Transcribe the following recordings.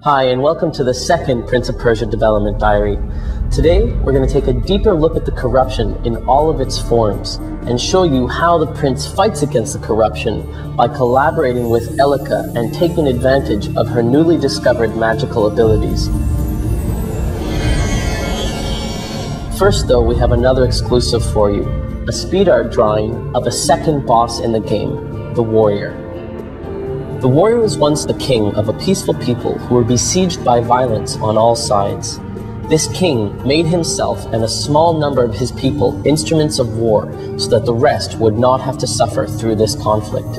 Hi, and welcome to the second Prince of Persia development diary. Today, we're going to take a deeper look at the corruption in all of its forms and show you how the prince fights against the corruption by collaborating with Elika and taking advantage of her newly discovered magical abilities. First though, we have another exclusive for you, a speed art drawing of a second boss in the game, the Warrior. The warrior was once the king of a peaceful people who were besieged by violence on all sides. This king made himself and a small number of his people instruments of war so that the rest would not have to suffer through this conflict.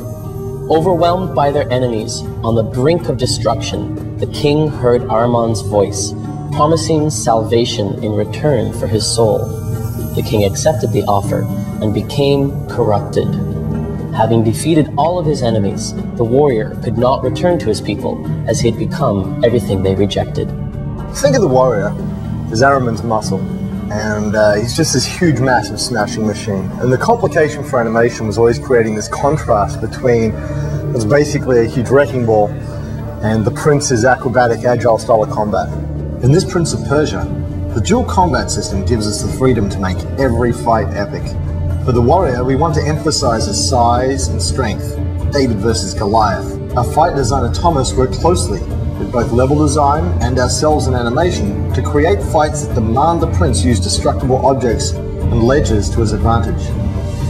Overwhelmed by their enemies, on the brink of destruction, the king heard Ahriman's voice, promising salvation in return for his soul. The king accepted the offer and became corrupted. Having defeated all of his enemies, the warrior could not return to his people, as he had become everything they rejected. Think of the warrior as Ahriman's muscle, and he's just this huge, massive smashing machine. And the complication for animation was always creating this contrast between what's basically a huge wrecking ball and the prince's acrobatic, agile style of combat. In this Prince of Persia, the dual combat system gives us the freedom to make every fight epic. For the warrior, we want to emphasize his size and strength. David versus Goliath. Our fight designer Thomas worked closely with both level design and ourselves in animation to create fights that demand the prince use destructible objects and ledges to his advantage.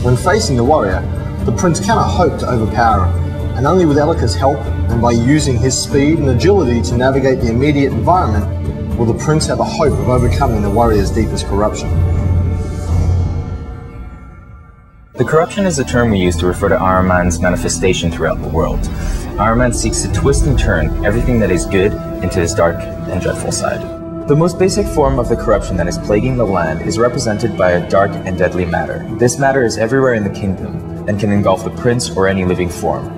When facing the warrior, the prince cannot hope to overpower him, and only with Elika's help and by using his speed and agility to navigate the immediate environment will the prince have a hope of overcoming the warrior's deepest corruption. The corruption is a term we use to refer to Ahriman's manifestation throughout the world. Ahriman seeks to twist and turn everything that is good into his dark and dreadful side. The most basic form of the corruption that is plaguing the land is represented by a dark and deadly matter. This matter is everywhere in the kingdom and can engulf the prince or any living form.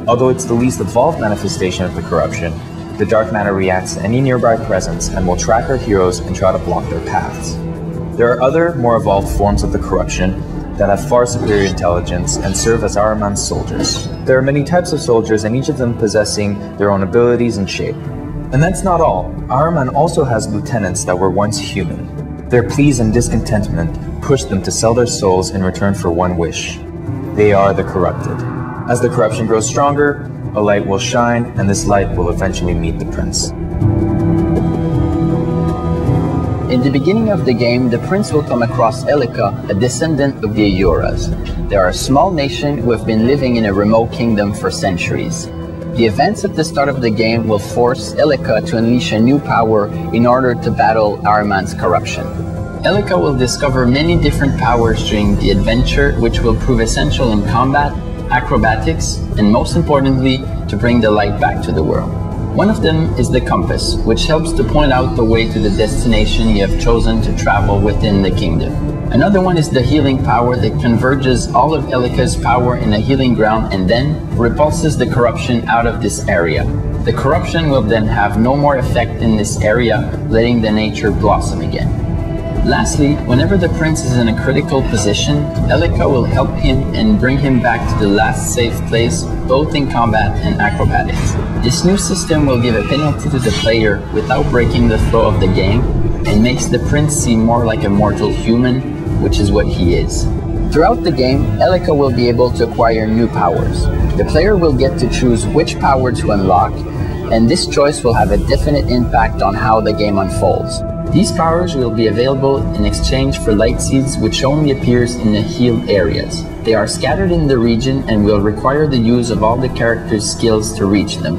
Although it's the least evolved manifestation of the corruption, the dark matter reacts to any nearby presence and will track our heroes and try to block their paths. There are other, more evolved forms of the corruption that have far superior intelligence and serve as Ahriman's soldiers. There are many types of soldiers, and each of them possessing their own abilities and shape. And that's not all. Ahriman also has lieutenants that were once human. Their pleas and discontentment pushed them to sell their souls in return for one wish. They are the corrupted. As the corruption grows stronger, a light will shine, and this light will eventually meet the prince. In the beginning of the game, the prince will come across Elika, a descendant of the Ioras. They are a small nation who have been living in a remote kingdom for centuries. The events at the start of the game will force Elika to unleash a new power in order to battle Ahriman's corruption. Elika will discover many different powers during the adventure, which will prove essential in combat, acrobatics, and most importantly, to bring the light back to the world. One of them is the compass, which helps to point out the way to the destination you have chosen to travel within the kingdom. Another one is the healing power that converges all of Elika's power in a healing ground and then repulses the corruption out of this area. The corruption will then have no more effect in this area, letting the nature blossom again. Lastly, whenever the prince is in a critical position, Elika will help him and bring him back to the last safe place, both in combat and acrobatics. This new system will give a penalty to the player without breaking the flow of the game, and makes the prince seem more like a mortal human, which is what he is. Throughout the game, Elika will be able to acquire new powers. The player will get to choose which power to unlock, and this choice will have a definite impact on how the game unfolds. These powers will be available in exchange for light seeds, which only appears in the healed areas. They are scattered in the region and will require the use of all the characters' skills to reach them.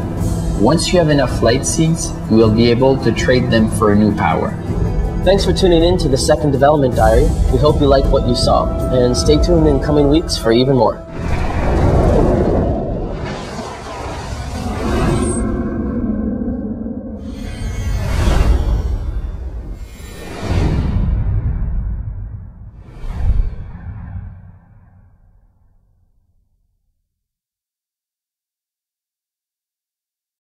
Once you have enough light seeds, you will be able to trade them for a new power. Thanks for tuning in to the second development diary. We hope you liked what you saw, and stay tuned in coming weeks for even more.